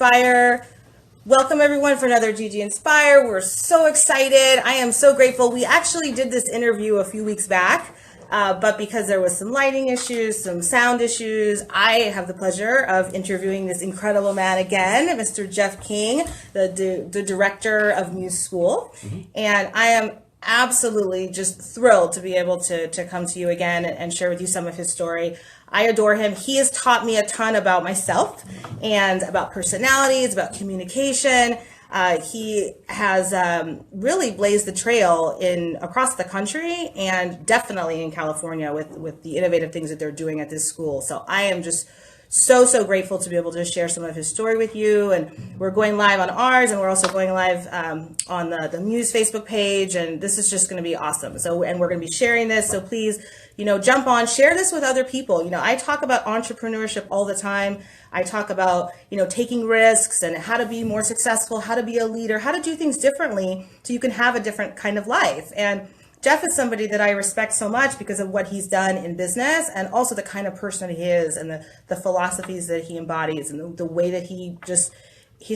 GGinspire. Welcome everyone for another GGinspire. We're so excited. I am so grateful. We actually did this interview a few weeks back, but because there was some lighting issues, some sound issues, I have the pleasure of interviewing this incredible man again, Mr. Jeff King, the director of Muse School. And I am absolutely just thrilled to be able to come to you again and share with you some of his story. I adore him. He has taught me a ton about myself and about personalities, about communication. He has really blazed the trail across the country and definitely in California with the innovative things that they're doing at this school. So I am just so grateful to be able to share some of his story with you. And we're going live on ours, and we're also going live on the Muse Facebook page. And this is just going to be awesome. And we're going to be sharing this. So please, jump on, share this with other people. I talk about entrepreneurship all the time. I talk about, taking risks and how to be more successful, how to be a leader, how to do things differently so you can have a different kind of life. And Jeff is somebody that I respect so much because of what he's done in business and also the kind of person he is and the philosophies that he embodies and the way that he's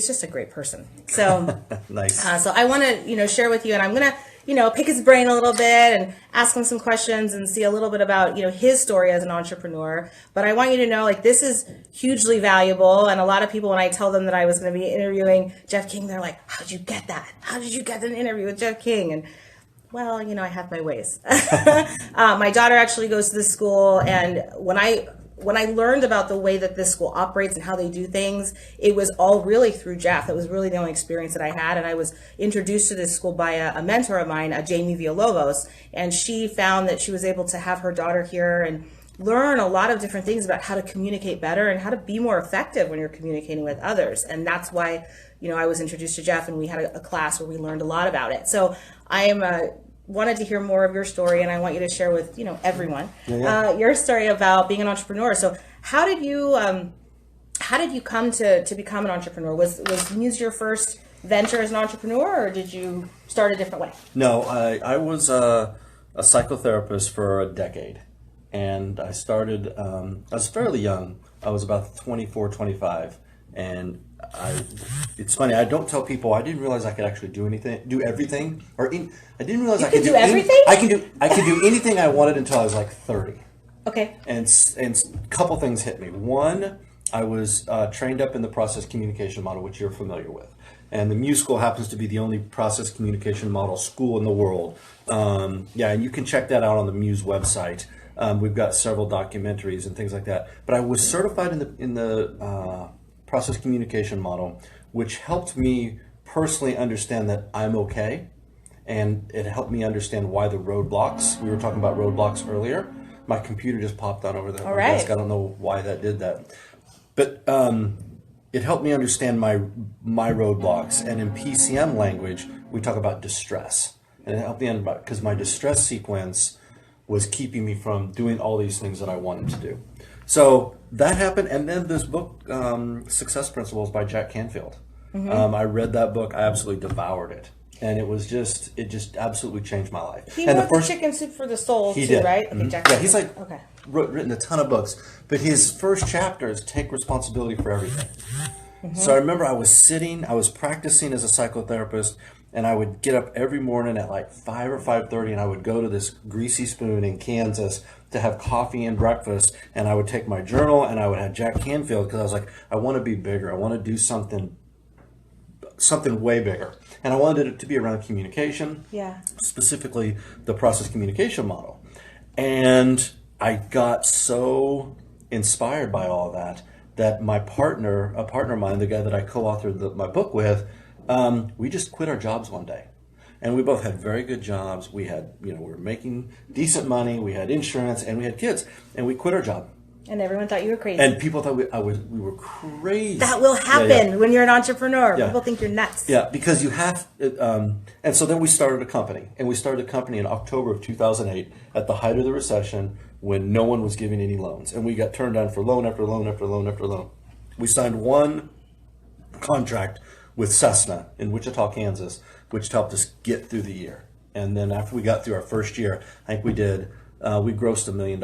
just a great person. So nice. So I want to, share with you, and I'm going to, pick his brain a little bit and ask him some questions and see a little bit about, his story as an entrepreneur. But I want you to know, this is hugely valuable. And a lot of people, when I tell them that I was going to be interviewing Jeff King, they're like, how did you get that? How did you get an interview with Jeff King? And well, I have my ways. My daughter actually goes to this school, and when I learned about the way that this school operates and how they do things, it was all really through Jeff. That was really the only experience that I had, and I was introduced to this school by a mentor of mine, Jamie Villalobos, and she found that she was able to have her daughter here and learn a lot of different things about how to communicate better and how to be more effective when you're communicating with others. And that's why, I was introduced to Jeff, and we had a class where we learned a lot about it. So I am wanted to hear more of your story, and I want you to share with everyone your story about being an entrepreneur. So how did you come to become an entrepreneur? Was Muse your first venture as an entrepreneur, or did you start a different way? No, I was a psychotherapist for a decade, and I started. I was fairly young. I was about 24, 25, and it's funny. I don't tell people. I didn't realize I could actually do everything. I didn't realize I could do everything. I could do anything I wanted until I was like 30. Okay. And a couple things hit me. One, I was trained up in the process communication model, which you're familiar with. And the Muse School happens to be the only process communication model school in the world. And you can check that out on the Muse website. We've got several documentaries and things like that. But I was certified in the process communication model, which helped me personally understand that I'm okay. And it helped me understand why the roadblocks, we were talking about roadblocks earlier. My computer just popped on over there. All right. Desk. I don't know why that did that. But it helped me understand my roadblocks. And in PCM language, we talk about distress. And it helped me understand because my distress sequence was keeping me from doing all these things that I wanted to do. So that happened, and then this book, Success Principles by Jack Canfield. I read that book. I absolutely devoured it, and it just absolutely changed my life. He wrote the Chicken Soup for the Soul too, did. right? Okay, Jack he's written a ton of books, but his first chapter is take responsibility for everything. So I remember I was practicing as a psychotherapist, and I would get up every morning at like 5 or 5:30, and I would go to this Greasy Spoon in Kansas to have coffee and breakfast, and I would take my journal, and I would have Jack Canfield, because I was like, I want to be bigger. I want to do something way bigger. And I wanted it to be around communication, specifically the process communication model. And I got so inspired by all that my partner, a partner of mine, the guy that I co-authored my book with, we just quit our jobs one day. And we both had very good jobs. We had, we were making decent money. We had insurance, and we had kids. And we quit our job. And everyone thought you were crazy. And people thought we were crazy. That will happen when you're an entrepreneur. People think you're nuts. Yeah, because you have. And so then we started a company, and we started a company in October of 2008 at the height of the recession, when no one was giving any loans, and we got turned down for loan after loan after loan after loan. We signed one contract with Cessna in Wichita, Kansas, which helped us get through the year. And then after we got through our first year, I think we grossed $1 million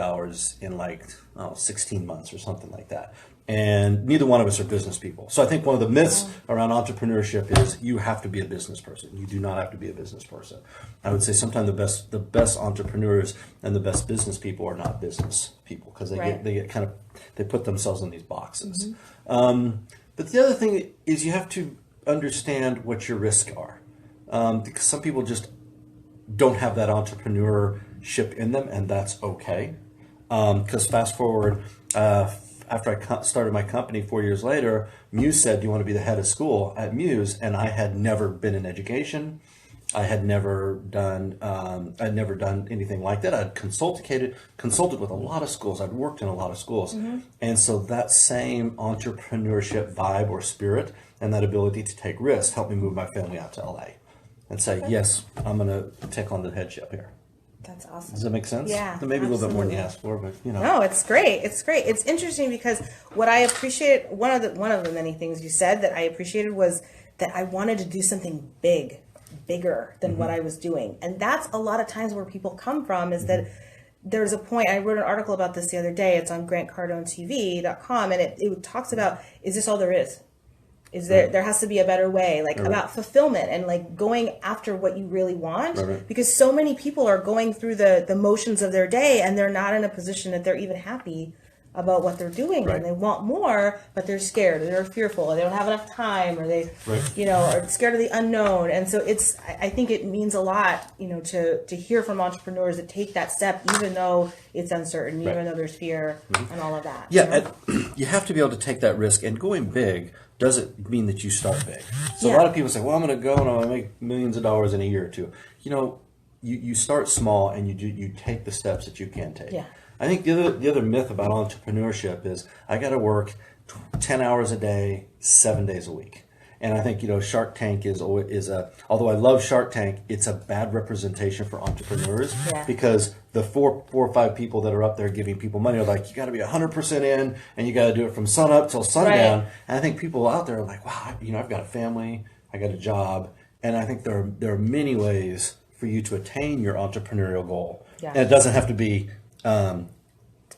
in 16 months or something like that. And neither one of us are business people. So I think one of the myths around entrepreneurship is you have to be a business person. You do not have to be a business person. I would say sometimes the best entrepreneurs and the best business people are not business people, because they put themselves in these boxes. But the other thing is you have to understand what your risks are, because some people just don't have that entrepreneurship in them, and that's okay. Because fast forward, after I started my company 4 years later, Muse said, "Do you want to be the head of school at Muse?" And I had never been in education. I had never done anything like that. I'd consulted with a lot of schools. I'd worked in a lot of schools. And so that same entrepreneurship vibe or spirit and that ability to take risks helped me move my family out to LA and say, yes, I'm going to take on the headship here. That's awesome. Does that make sense? Yeah. Maybe a little bit more than you asked for, but No, it's great. It's great. It's interesting because what I appreciate, one of the many things you said that I appreciated was that I wanted to do something bigger than what I was doing. And that's a lot of times where people come from, is that there's a point, I wrote an article about this the other day, it's on grantcardoneTV.com, and it talks about, is this all there is? Is there has to be a better way, about fulfillment and going after what you really want, because so many people are going through the motions of their day and they're not in a position that they're even happy about what they're doing, and they want more, but they're scared or they're fearful or they don't have enough time, or they, are scared of the unknown. And so I think it means a lot, to hear from entrepreneurs that take that step, even though it's uncertain, even though there's fear and all of that. Yeah, you have to be able to take that risk, and going big doesn't mean that you start big. So a lot of people say, well, I'm going to go and I'm going to make millions of dollars in a year or two. You start small and you take the steps that you can take. Yeah. I think the other myth about entrepreneurship is I got to work 10 hours a day, 7 days a week. And I think, Shark Tank is although I love Shark Tank, it's a bad representation for entrepreneurs, because the four or five people that are up there giving people money are like, you got to be 100% in, and you got to do it from sun up till sundown. And I think people out there are like, wow, I've got a family, I got a job. And I think there are many ways for you to attain your entrepreneurial goal. Yeah. And it doesn't have to be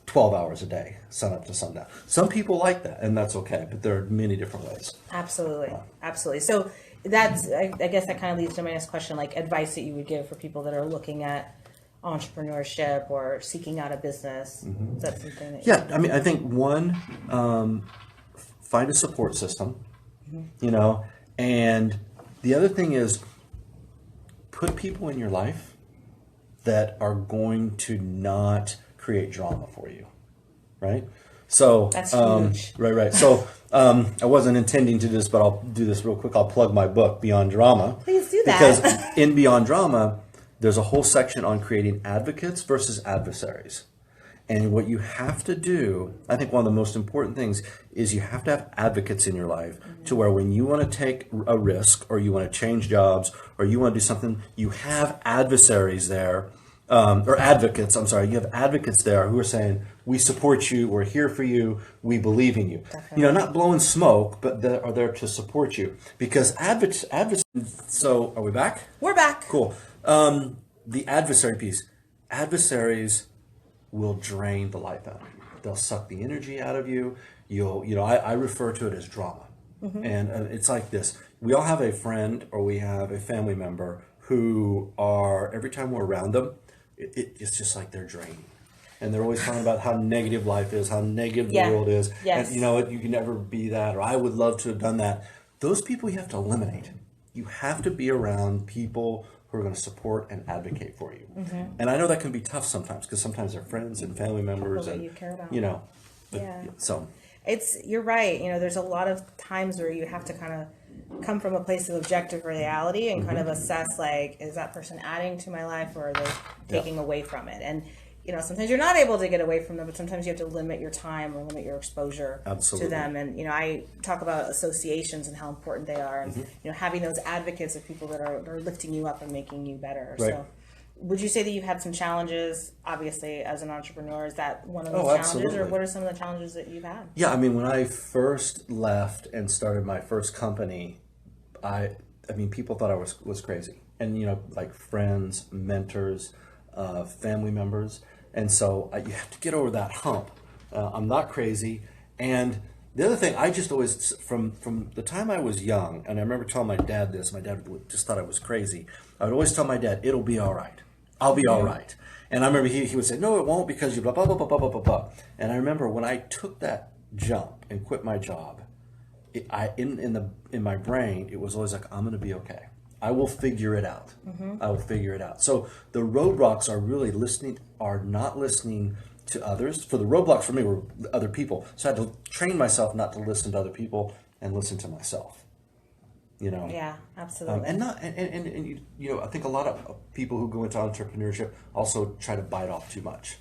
12 hours a day, sun up to sundown. Some people like that, and that's okay, but there are many different ways. Absolutely. Absolutely. So that's, I guess that kind of leads to my next question, advice that you would give for people that are looking at entrepreneurship or seeking out a business. Is that something that I think one, find a support system, and the other thing is put people in your life that are going to not create drama for you, right? So that's huge. Right. So I wasn't intending to do this, but I'll do this real quick. I'll plug my book, Beyond Drama. Please do that. Because in Beyond Drama, there's a whole section on creating advocates versus adversaries. And what you have to do, I think one of the most important things is you have to have advocates in your life to where when you want to take a risk, or you want to change jobs, or you want to do something, you have adversaries there. You have advocates there who are saying, we support you, we're here for you, we believe in you. Definitely. Not blowing smoke, but they are there to support you. Because so are we back? We're back. Cool. The adversary piece. Adversaries will drain the life out of you. They'll suck the energy out of you. I refer to it as drama. And it's like this. We all have a friend or we have a family member who are, every time we're around them, it's just like they're draining. And they're always talking about how negative life is, how negative the world is. Yes. And you can never be that, or I would love to have done that. Those people you have to eliminate. You have to be around people who are going to support and advocate for you. And I know that can be tough sometimes, because sometimes they're friends and family members. And, you care about. So. You're right. There's a lot of times where you have to kind of come from a place of objective reality and kind of assess, is that person adding to my life, or are they taking away from it? And sometimes you're not able to get away from them, but sometimes you have to limit your time or limit your exposure to them. And I talk about associations and how important they are, and having those advocates of people that are lifting you up and making you better. Right. So would you say that you've had some challenges, obviously, as an entrepreneur? Is that one of those challenges? Absolutely. Or what are some of the challenges that you've had? Yeah, when I first left and started my first company, people thought I was crazy. And, friends, mentors, family members. And so you have to get over that hump. I'm not crazy. And The other thing, I just always, from the time I was young, and I remember telling my dad this, my dad just thought I was crazy. I would always tell my dad, it'll be all right. I'll be all right. And I remember he would say, no, it won't, because you blah, blah, blah, blah, blah, blah, blah. And I remember when I took that jump and quit my job, in my brain, it was always like, I'm going to be okay. I will figure it out. I will figure it out. So the roadblocks are not listening to others. For the roadblocks for me were other people. So I had to train myself not to listen to other people and listen to myself. You know? Yeah, absolutely. And I think a lot of people who go into entrepreneurship also try to bite off too much.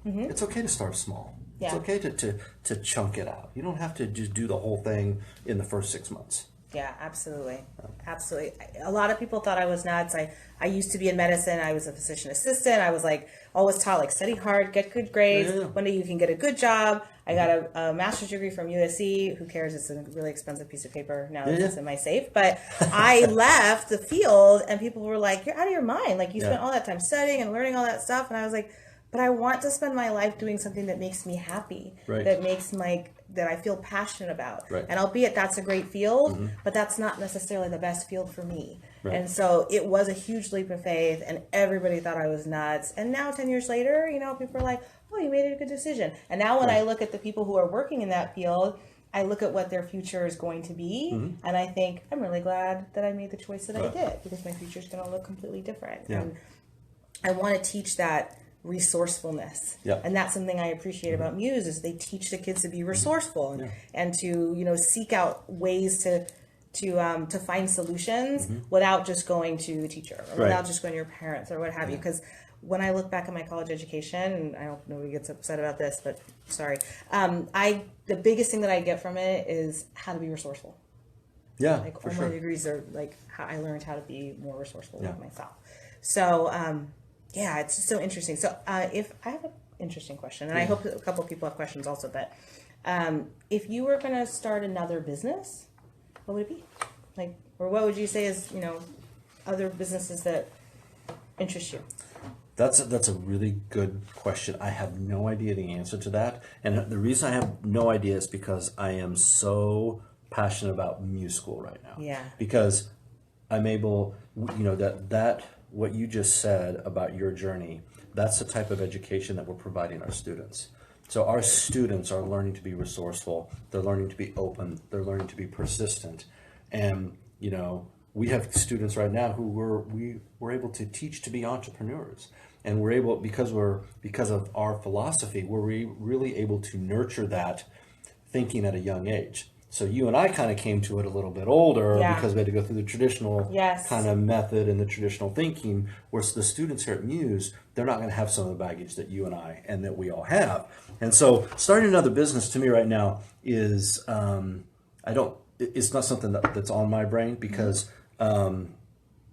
It's okay to start small. Yeah. It's okay to chunk it out. You don't have to just do the whole thing in the first 6 months. Yeah, absolutely. Absolutely. A lot of people thought I was nuts. I used to be in medicine. I was a physician assistant. I was like always taught like study hard, get good grades. Yeah. One day you can get a good job. I got a master's degree from USC. Who cares? It's a really expensive piece of paper now. It's in my safe. But I left the field and people were like, you're out of your mind. Like you spent all that time studying and learning all that stuff. And I was like, but I want to spend my life doing something that makes me happy, that I feel passionate about. Right. And albeit that's a great field, but that's not necessarily the best field for me. Right. And so it was a huge leap of faith, and everybody thought I was nuts. And now 10 years later, people are like, oh, you made a good decision. And now when I look at the people who are working in that field, I look at what their future is going to be, and I think, I'm really glad that I made the choice that I did, because my future is going to look completely different. Yeah. And I want to teach that resourcefulness. And that's something I appreciate about Muse, is they teach the kids to be resourceful and to seek out ways to find solutions without just going to the teacher or without just going to your parents or what have you. Because when I look back at my college education, and I hope nobody gets upset about this, but sorry, the biggest thing that I get from it is how to be resourceweful. Yeah, like for all sure. my degrees are like how I learned how to be more resourceful with myself. So yeah, it's just so interesting. So if I have an interesting question, and I hope that a couple of people have questions also, but if you were going to start another business, what would it be? Like, or what would you say is, other businesses that interest you? That's a really good question. I have no idea the answer to that. And the reason I have no idea is because I am so passionate about Muse School right now. Yeah. Because I'm able, that what you just said about your journey, that's the type of education that we're providing our students. So our students are learning to be resourceful. They're learning to be open. They're learning to be persistent. And, we have students right now who we're able to teach to be entrepreneurs. And we're able, because of our philosophy, we're really able to nurture that thinking at a young age. So you and I kind of came to it a little bit older because we had to go through the traditional kind of method and the traditional thinking, whereas the students here at Muse, they're not going to have some of the baggage that you and I and that we all have. And so starting another business to me right now is, it's not something that's on my brain because, well,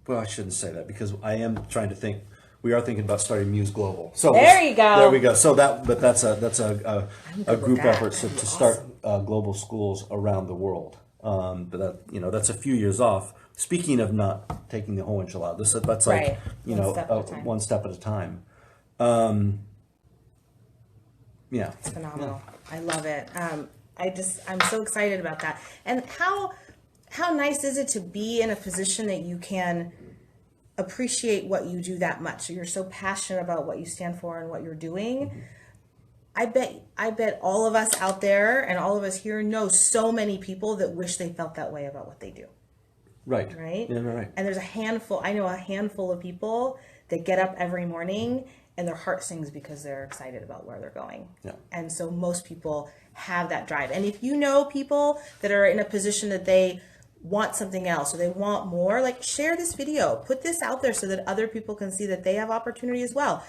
I shouldn't say that because I am trying to think. We are thinking about starting Muse Global. So there you go. There we go. So that's a group effort to start global schools around the world. But that's a few years off. Speaking of not taking the whole enchilada, that's like one step at a time. Yeah, it's phenomenal. I love it. I'm so excited about that. And how nice is it to be in a position that you can appreciate what you do that much. So you're so passionate about what you stand for and what you're doing. I bet all of us out there and all of us here know so many people that wish they felt that way about what they do. Right. Right? Yeah, right. And there's I know a handful of people that get up every morning and their heart sings because they're excited about where they're going. Yeah. And so most people have that drive. And if you know people that are in a position that they want something else or they want more, like share this video, put this out there so that other people can see that they have opportunity as well.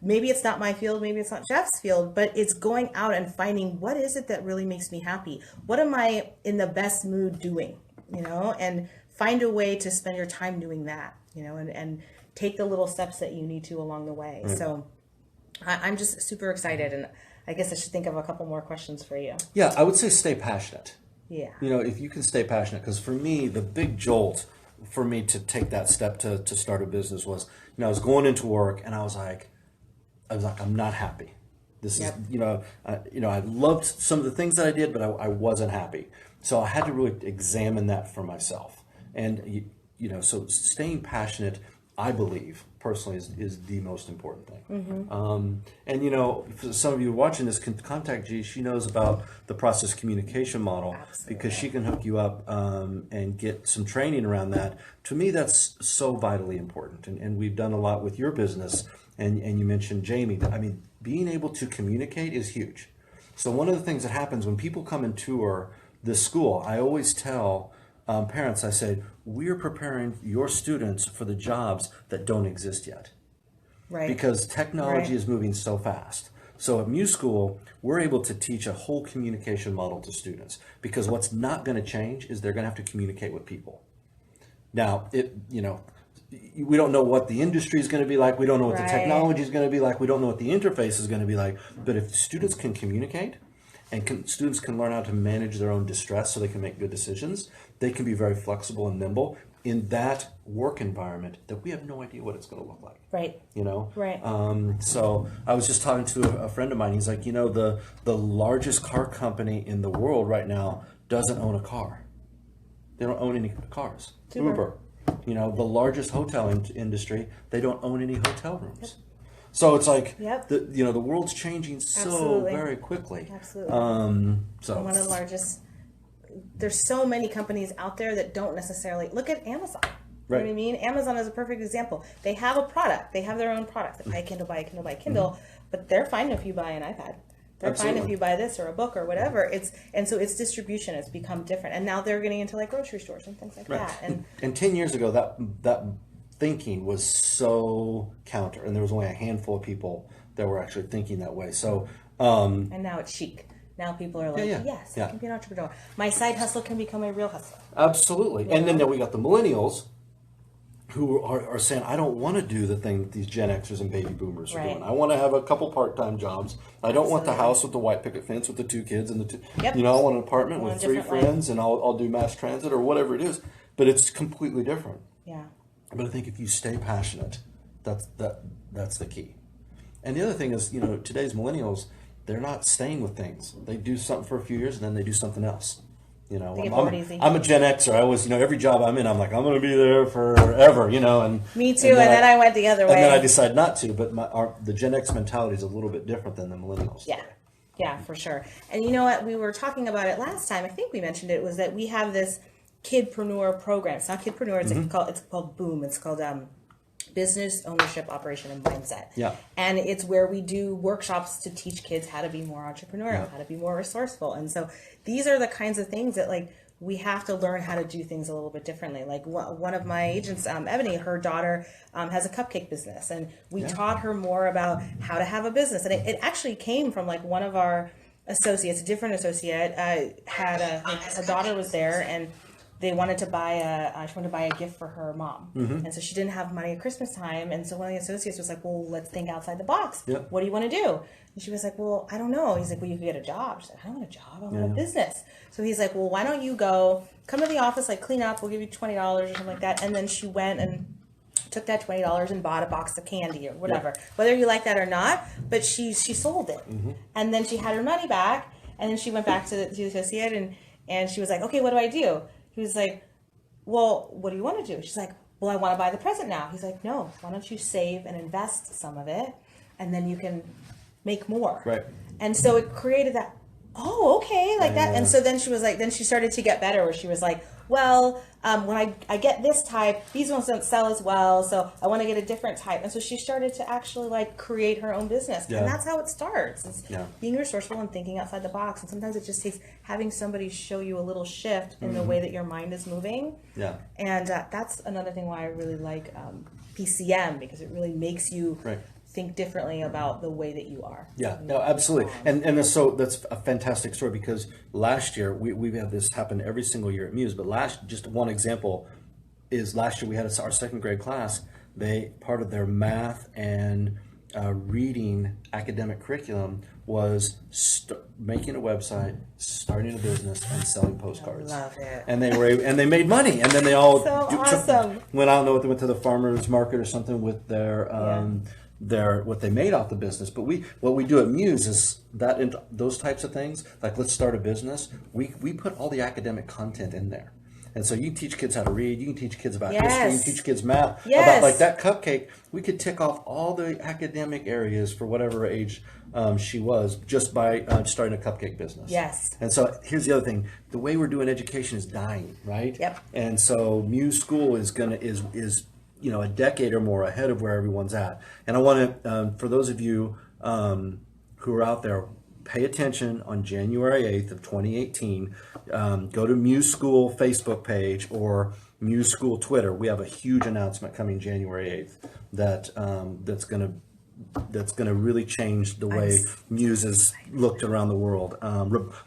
Maybe it's not my field, maybe it's not Jeff's field, but it's going out and finding what is it that really makes me happy? What am I in the best mood doing? And find a way to spend your time doing that, and take the little steps that you need to along the way. Mm. So I'm just super excited, and I guess I should think of a couple more questions for you. Yeah, I would say stay passionate. Yeah. If you can stay passionate, because for me, the big jolt for me to take that step to start a business was, I was going into work and I was like, I'm not happy. This Yep. is, I loved some of the things that I did, but I wasn't happy. So I had to really examine that for myself. And, so staying passionate, I believe, personally, is the most important thing. For some of you watching this, can contact G. She knows about the process communication model. Absolutely. Because she can hook you up and get some training around that. To me, that's so vitally important. And we've done a lot with your business. And you mentioned Jamie. I mean, being able to communicate is huge. So one of the things that happens when people come and tour this school, I always tell parents, I say, we're preparing your students for the jobs that don't exist yet. Right. Because technology Right. is moving so fast. So at Muse School, we're able to teach a whole communication model to students, because what's not going to change is they're going to have to communicate with people. Now, we don't know what the industry is going to be like. We don't know what the Right. technology is going to be like. We don't know what the interface is going to be like. But if students can communicate and students can learn how to manage their own distress so they can make good decisions, they can be very flexible and nimble in that work environment that we have no idea what it's going to look like. Right. Right. So I was just talking to a friend of mine. He's like, the largest car company in the world right now doesn't own a car. They don't own any cars. Uber. The largest hotel industry, they don't own any hotel rooms. Yep. So it's like, Yep. the world's changing so Absolutely. very quickly. Absolutely. So One of the largest. There's so many companies out there that don't necessarily look at Amazon. You Right. know what I mean? Amazon is a perfect example. They have a product. They have their own product. Buy a Kindle, buy a Kindle, buy a Kindle. But they're fine if you buy an iPad. They're fine if Absolutely. you buy this or a book or whatever. So it's distribution. It's become different. And now they're getting into like grocery stores and things like Right. that. And 10 years ago, that thinking was so counter, and there was only a handful of people that were actually thinking that way. So, and now it's chic. Now people are like, Yeah. yes, Yeah. I can be an entrepreneur. My side hustle can become a real hustle. absolutely. And then we got the millennials who are saying, I don't want to do the thing these Gen Xers and baby boomers are Right. doing. I want to have a couple part-time jobs. I don't want the Absolutely. house with the white picket fence with the 2 kids and the two. Yep. I want an apartment Want with a 3 different life. friends, and I'll do mass transit or whatever it is. But it's completely different. Yeah. But I think if you stay passionate, that's the key. And the other thing is, today's millennials, they're not staying with things. They do something for a few years and then they do something else. They get bored easy. I'm a Gen Xer. I was, every job I'm in, I'm like, I'm going to be there forever, And Me too. And then I went the other way. And then I decide not to. But the Gen X mentality is a little bit different than the millennials. Yeah. Yeah, for sure. And you know what? We were talking about it last time. I think we mentioned it, was that we have this kidpreneur program. It's not kidpreneur. It's called Boom. It's called Business Ownership, Operation, and Mindset. Yeah. And it's where we do workshops to teach kids how to be more entrepreneurial, how to be more resourceful. And so these are the kinds of things that we have to learn how to do things a little bit differently. Like one of my agents, Ebony, her daughter has a cupcake business, and we taught her more about how to have a business. And it actually came from one of our associates, a different associate, had her daughter was there, and they wanted to buy a gift for her mom. And so she didn't have money at Christmas time. And so one of the associates was like, well, let's think outside the box. Yep. What do you want to do? And she was like, well, I don't know. He's like, well, you could get a job. She's like, I don't want a job. I want a business. So he's like, well, why don't you come to the office, clean up. We'll give you $20 or something like that. And then she went and took that $20 and bought a box of candy or whatever, whether you like that or not. But she sold it. And then she had her money back. And then she went back to the associate and she was like, okay, what do I do? He was like, well, what do you want to do? She's like, well, I want to buy the present now. He's like, no, why don't you save and invest some of it, and then you can make more. Right. And so it created that, oh, okay, that. And so then she was like, then she started to get better, where she was like, well, when I get this type, these ones don't sell as well, so I want to get a different type. And so she started to actually create her own business. Yeah. And that's how it starts. It's being resourceful and thinking outside the box. And sometimes it just takes having somebody show you a little shift in the way that your mind is moving. Yeah. And that's another thing why I really like PCM, because it really makes you think differently about the way that you are. Yeah, no, absolutely. And so that's a fantastic story, because last year, we've had this happen every single year at Muse, but just one example is last year we had our second grade class. Part of their math and reading academic curriculum was making a website, starting a business, and selling postcards. I love it. And they made money, and then they all So awesome. went out and they went to the farmers market or something with their what they made off the business. But what we do at Muse is those types of things, like let's start a business. We put all the academic content in there. And so you can teach kids how to read, you can teach kids about history, you can teach kids math. About like that cupcake, we could tick off all the academic areas for whatever age she was just by starting a cupcake business. Yes. And so here's the other thing: the way we're doing education is dying, right? Yep. And so Muse School is a decade or more ahead of where everyone's at. And I want to, for those of you who are out there, pay attention on January 8th of 2018. Go to Muse School Facebook page or Muse School Twitter. We have a huge announcement coming January 8th that's going to really change the way Muse is looked around the world.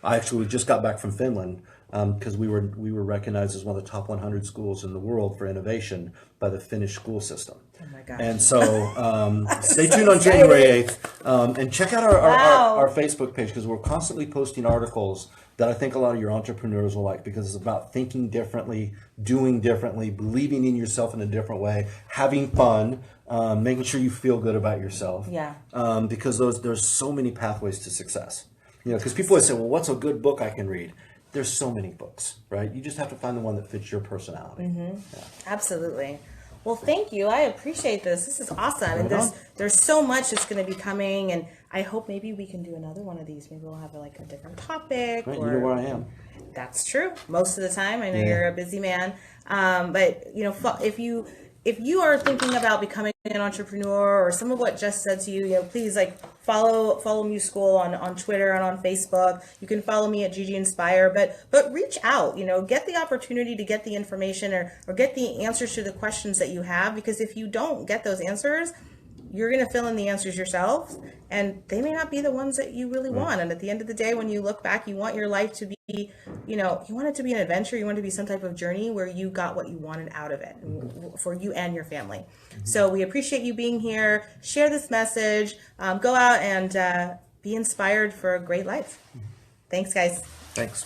I actually just got back from Finland because we were recognized as one of the top 100 schools in the world for innovation by the Finnish school system. Oh my gosh. And so stay tuned on January 8th and check out our Facebook page, because we're constantly posting articles that I think a lot of your entrepreneurs will like, because it's about thinking differently, doing differently, believing in yourself in a different way, having fun, making sure you feel good about yourself. Yeah. Because there's so many pathways to success. Because people always say, well, what's a good book I can read? There's so many books, right? You just have to find the one that fits your personality. Mm-hmm. Yeah. Absolutely. Well, thank you. I appreciate this. This is awesome. And there's so much that's going to be coming, and I hope maybe we can do another one of these. Maybe we'll have a different topic. Right, you know where I am. That's true. Most of the time. I know you're a busy man. But if you are thinking about becoming an entrepreneur, or some of what Jess said to you, please follow Muse School on Twitter and on Facebook. You can follow me at GGinspire, but reach out, get the opportunity to get the information or get the answers to the questions that you have, because if you don't get those answers, you're going to fill in the answers yourself, and they may not be the ones that you really want. And at the end of the day, when you look back, you want your life to be, you want it to be an adventure. You want it to be some type of journey where you got what you wanted out of it for you and your family. So we appreciate you being here. Share this message. Go out and be inspired for a great life. Thanks, guys. Thanks.